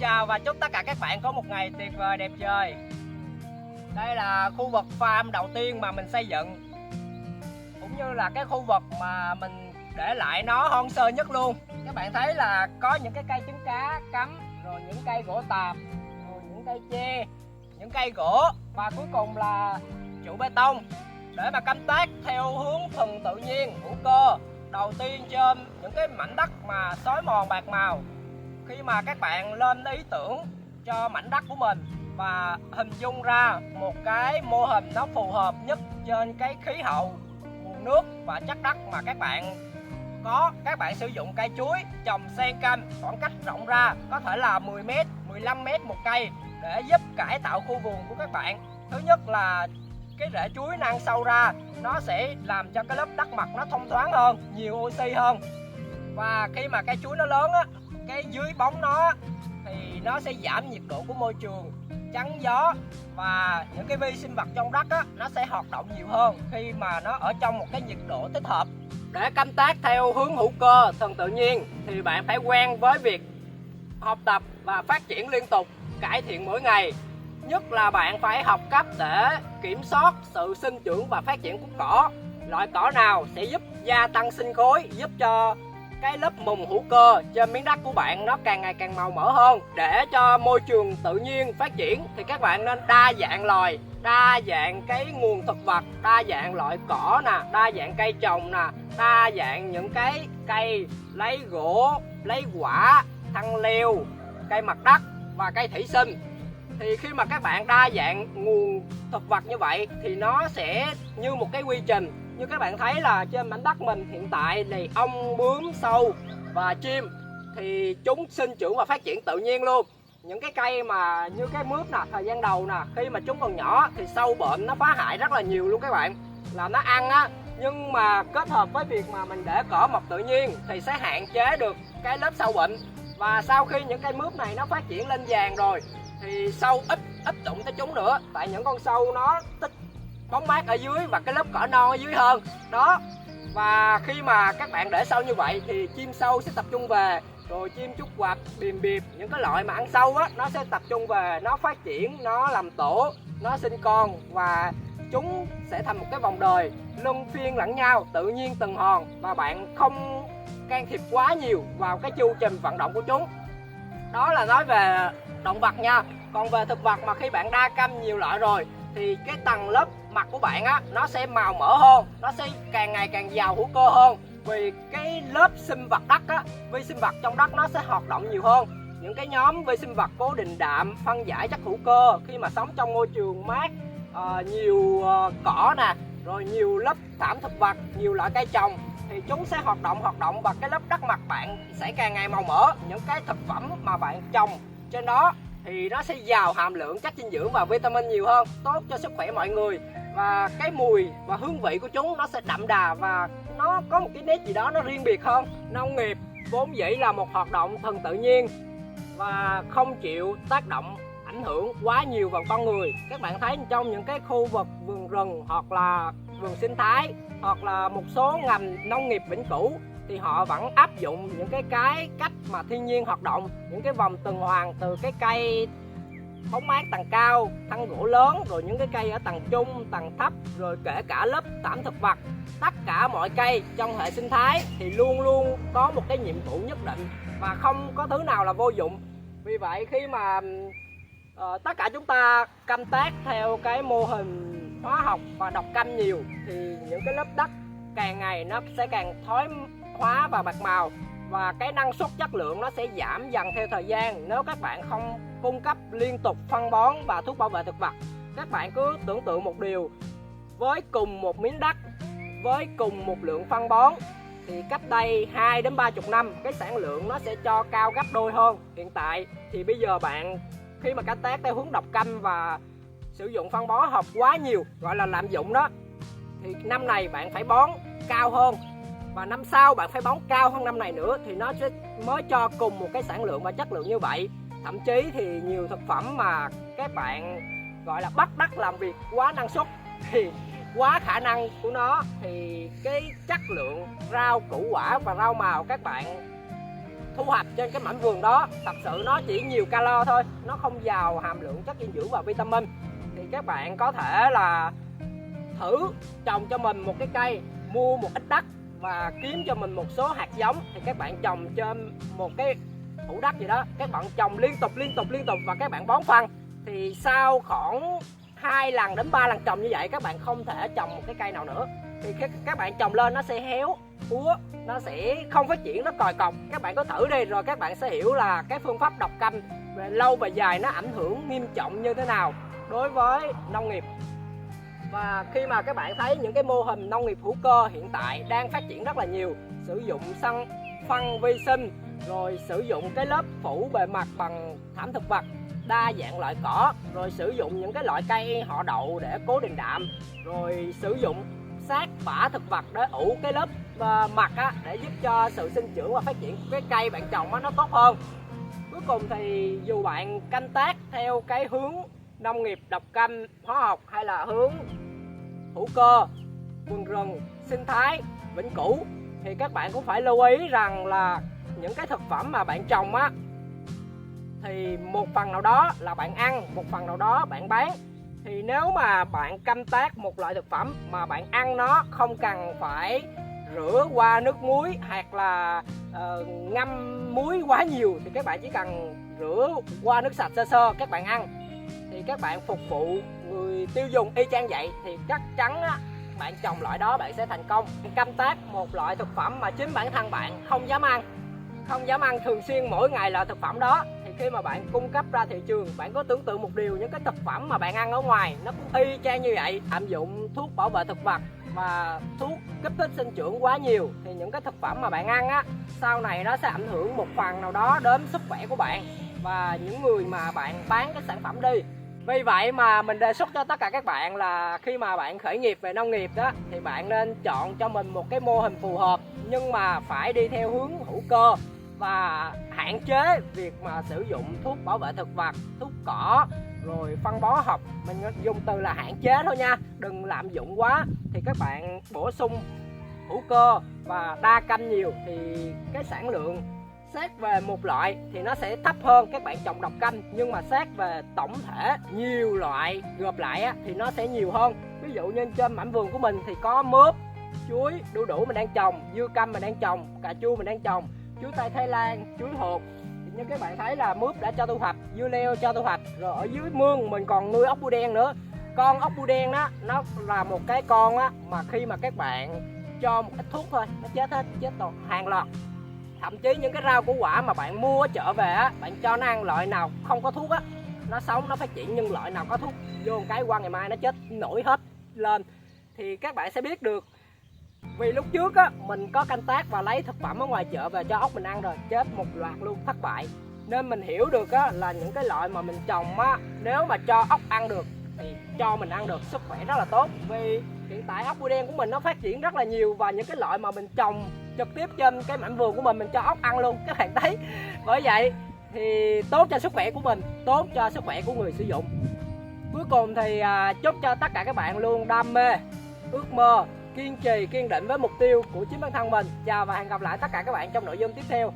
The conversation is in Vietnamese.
chào và chúc tất cả các bạn có một ngày tuyệt vời đẹp trời. Đây là khu vực farm đầu tiên mà mình xây dựng, cũng như là cái khu vực mà mình để lại nó hoang sơ nhất luôn. Các bạn thấy là có những cái cây trứng cá cắm, rồi những cây gỗ tạp, rồi những cây tre, những cây gỗ, và cuối cùng là trụ bê tông để mà canh tác theo hướng thuần tự nhiên, hữu cơ. Đầu tiên trên những cái mảnh đất mà xói mòn bạc màu, khi mà các bạn lên ý tưởng cho mảnh đất của mình và hình dung ra một cái mô hình nó phù hợp nhất trên cái khí hậu, nguồn nước và chất đất mà các bạn có, các bạn sử dụng cây chuối trồng xen canh khoảng cách rộng ra, có thể là 10 m, 15 m một cây, để giúp cải tạo khu vườn của các bạn. Thứ nhất là cái rễ chuối nó ăn sâu ra, nó sẽ làm cho cái lớp đất mặt nó thông thoáng hơn, nhiều oxy hơn. Và khi mà cây chuối nó lớn á, cái dưới bóng nó thì nó sẽ giảm nhiệt độ của môi trường, chắn gió, và những cái vi sinh vật trong đất á, nó sẽ hoạt động nhiều hơn khi mà nó ở trong một cái nhiệt độ thích hợp. Để canh tác theo hướng hữu cơ, thuần tự nhiên thì bạn phải quen với việc học tập và phát triển liên tục, cải thiện mỗi ngày. Nhất là bạn phải học cách để kiểm soát sự sinh trưởng và phát triển của cỏ. Loại cỏ nào sẽ giúp gia tăng sinh khối, giúp cho cái lớp mùng hữu cơ trên miếng đất của bạn nó càng ngày càng màu mỡ hơn. Để cho môi trường tự nhiên phát triển thì các bạn nên đa dạng loài, đa dạng cái nguồn thực vật, đa dạng loại cỏ nè, đa dạng cây trồng nè, đa dạng những cái cây lấy gỗ, lấy quả, thân leo, cây mặt đất và cây thủy sinh. Thì khi mà các bạn đa dạng nguồn thực vật như vậy thì nó sẽ như một cái quy trình. Như các bạn thấy là trên mảnh đất mình hiện tại thì ong, bướm, sâu và chim thì chúng sinh trưởng và phát triển tự nhiên luôn. Những cái cây mà như cái mướp nè, thời gian đầu nè, khi mà chúng còn nhỏ thì sâu bệnh nó phá hại rất là nhiều luôn các bạn, là nó ăn á. Nhưng mà kết hợp với việc mà mình để cỏ mọc tự nhiên thì sẽ hạn chế được cái lớp sâu bệnh. Và sau khi những cây mướp này nó phát triển lên vàng rồi thì sâu ít đụng tới chúng nữa, tại những con sâu nó thích bóng mát ở dưới và cái lớp cỏ non ở dưới hơn đó. Và khi mà các bạn để sâu như vậy thì chim sâu sẽ tập trung về, rồi chim trúc quạch, bìm biệp, những cái loại mà ăn sâu á, nó sẽ tập trung về, nó phát triển, nó làm tổ, nó sinh con, và chúng sẽ thành một cái vòng đời luân phiên lẫn nhau, tự nhiên tuần hoàn, và bạn không can thiệp quá nhiều vào cái chu trình vận động của chúng. Đó là nói về động vật nha. Còn về thực vật mà khi bạn đa canh nhiều loại rồi thì cái tầng lớp mặt của bạn á, nó sẽ màu mỡ hơn, nó sẽ càng ngày càng giàu hữu cơ hơn. Vì cái lớp sinh vật đất á, vi sinh vật trong đất nó sẽ hoạt động nhiều hơn. Những cái nhóm vi sinh vật cố định đạm, phân giải chất hữu cơ khi mà sống trong môi trường mát, nhiều cỏ nè, rồi nhiều lớp thảm thực vật, nhiều loại cây trồng thì chúng sẽ hoạt động và cái lớp đất mặt bạn sẽ càng ngày màu mỡ. Những cái thực phẩm mà bạn trồng trên đó thì nó sẽ giàu hàm lượng chất dinh dưỡng và vitamin nhiều hơn, tốt cho sức khỏe mọi người. Và cái mùi và hương vị của chúng nó sẽ đậm đà và nó có một cái nét gì đó nó riêng biệt hơn. Nông nghiệp vốn dĩ là một hoạt động thuần tự nhiên và không chịu tác động ảnh hưởng quá nhiều vào con người. Các bạn thấy trong những cái khu vực vườn rừng hoặc là vườn sinh thái hoặc là một số ngành nông nghiệp vĩnh cửu thì họ vẫn áp dụng những cái cách mà thiên nhiên hoạt động, những cái vòng tuần hoàn từ cái cây bóng mát tầng cao, thân gỗ lớn, rồi những cái cây ở tầng trung, tầng thấp, rồi kể cả lớp thảm thực vật. Tất cả mọi cây trong hệ sinh thái thì luôn luôn có một cái nhiệm vụ nhất định và không có thứ nào là vô dụng. Vì vậy khi mà tất cả chúng ta canh tác theo cái mô hình hóa học và độc canh nhiều thì những cái lớp đất càng ngày nó sẽ càng thoái hóa và bạc màu, và cái năng suất chất lượng nó sẽ giảm dần theo thời gian nếu các bạn không cung cấp liên tục phân bón và thuốc bảo vệ thực vật. Các bạn cứ tưởng tượng một điều, với cùng một miếng đất, với cùng một lượng phân bón thì cách đây 2 đến 30 năm cái sản lượng nó sẽ cho cao gấp đôi hơn hiện tại. Thì bây giờ bạn khi mà canh tác theo hướng độc canh và sử dụng phân bón học quá nhiều, gọi là lạm dụng đó, thì năm này bạn phải bón cao hơn và năm sau bạn phải bón cao hơn năm này nữa thì nó sẽ mới cho cùng một cái sản lượng và chất lượng như vậy. Thậm chí thì nhiều thực phẩm mà các bạn gọi là bắt đất làm việc quá năng suất thì quá khả năng của nó thì cái chất lượng rau củ quả và rau màu các bạn thu hoạch trên cái mảnh vườn đó thật sự nó chỉ nhiều calo thôi, nó không giàu hàm lượng chất dinh dưỡng và vitamin, thì các bạn có thể là thử trồng cho mình một cái cây, mua một ít đất và kiếm cho mình một số hạt giống, thì các bạn trồng trên một cái hũ đất gì đó, các bạn trồng liên tục và các bạn bón phân, thì sau khoảng 2 lần đến 3 lần trồng như vậy các bạn không thể trồng một cái cây nào nữa, thì các bạn trồng lên nó sẽ héo úa, nó sẽ không phát triển, nó còi cọc. Các bạn có thử đi rồi các bạn sẽ hiểu là cái phương pháp độc canh về lâu và dài nó ảnh hưởng nghiêm trọng như thế nào đối với nông nghiệp. Và khi mà các bạn thấy những cái mô hình nông nghiệp hữu cơ hiện tại đang phát triển rất là nhiều, sử dụng phân vi sinh, rồi sử dụng cái lớp phủ bề mặt bằng thảm thực vật, đa dạng loại cỏ, rồi sử dụng những cái loại cây họ đậu để cố định đạm, rồi sử dụng xác bã thực vật để ủ cái lớp mặt á, để giúp cho sự sinh trưởng và phát triển của cái cây bạn trồng á, nó tốt hơn. Cuối cùng thì dù bạn canh tác theo cái hướng nông nghiệp độc canh hóa học hay là hướng hữu cơ, vườn rừng, sinh thái, vĩnh cửu, thì các bạn cũng phải lưu ý rằng là những cái thực phẩm mà bạn trồng á, thì một phần nào đó là bạn ăn, một phần nào đó bạn bán. Thì nếu mà bạn canh tác một loại thực phẩm mà bạn ăn nó không cần phải rửa qua nước muối hoặc là ngâm muối quá nhiều, thì các bạn chỉ cần rửa qua nước sạch sơ sơ các bạn ăn, thì các bạn phục vụ người tiêu dùng y chang vậy, thì chắc chắn á, bạn trồng loại đó bạn sẽ thành công. Canh tác một loại thực phẩm mà chính bản thân bạn không dám ăn thường xuyên mỗi ngày loại thực phẩm đó, thì khi mà bạn cung cấp ra thị trường, bạn có tưởng tượng một điều, những cái thực phẩm mà bạn ăn ở ngoài nó cũng y chang như vậy, lạm dụng thuốc bảo vệ thực vật và thuốc kích thích sinh trưởng quá nhiều, thì những cái thực phẩm mà bạn ăn á, sau này nó sẽ ảnh hưởng một phần nào đó đến sức khỏe của bạn và những người mà bạn bán cái sản phẩm đi. Vì vậy mà mình đề xuất cho tất cả các bạn là khi mà bạn khởi nghiệp về nông nghiệp đó, thì bạn nên chọn cho mình một cái mô hình phù hợp, nhưng mà phải đi theo hướng hữu cơ và hạn chế việc mà sử dụng thuốc bảo vệ thực vật, thuốc cỏ, rồi phân bón học. Mình dùng từ là hạn chế thôi nha, đừng lạm dụng quá. Thì các bạn bổ sung hữu cơ và đa canh nhiều, thì cái sản lượng xét về một loại thì nó sẽ thấp hơn các bạn trồng độc canh, nhưng mà xét về tổng thể nhiều loại gộp lại á, thì nó sẽ nhiều hơn. Ví dụ như trên mảnh vườn của mình thì có mướp, chuối, đu đủ mình đang trồng, dưa căm mình đang trồng, cà chua mình đang trồng, chuối tây Thái Lan, chuối hột. Thì như các bạn thấy là mướp đã cho thu hoạch, dưa leo cho thu hoạch, rồi ở dưới mương mình còn nuôi ốc bươu đen nữa. Con ốc bươu đen đó, nó là một cái con á mà khi mà các bạn cho một ít thuốc thôi nó chết hết, chết toàn hàng loạt. Thậm chí những cái rau củ quả mà bạn mua ở chợ về á, bạn cho nó ăn loại nào không có thuốc á, nó sống nó phát triển, nhưng loại nào có thuốc vô một cái qua ngày mai nó chết nổi hết lên. Thì các bạn sẽ biết được, vì lúc trước á mình có canh tác và lấy thực phẩm ở ngoài chợ về cho ốc mình ăn rồi, chết một loạt luôn, thất bại. Nên mình hiểu được á là những cái loại mà mình trồng á, nếu mà cho ốc ăn được thì cho mình ăn được, sức khỏe rất là tốt. Vì hiện tại ốc bươu đen của mình nó phát triển rất là nhiều, và những cái loại mà mình trồng trực tiếp trên cái mảnh vườn của mình cho ốc ăn luôn, các bạn thấy. Bởi vậy thì tốt cho sức khỏe của mình, tốt cho sức khỏe của người sử dụng. Cuối cùng thì chúc cho tất cả các bạn luôn đam mê, ước mơ, kiên trì, kiên định với mục tiêu của chính bản thân mình. Chào và hẹn gặp lại tất cả các bạn trong nội dung tiếp theo.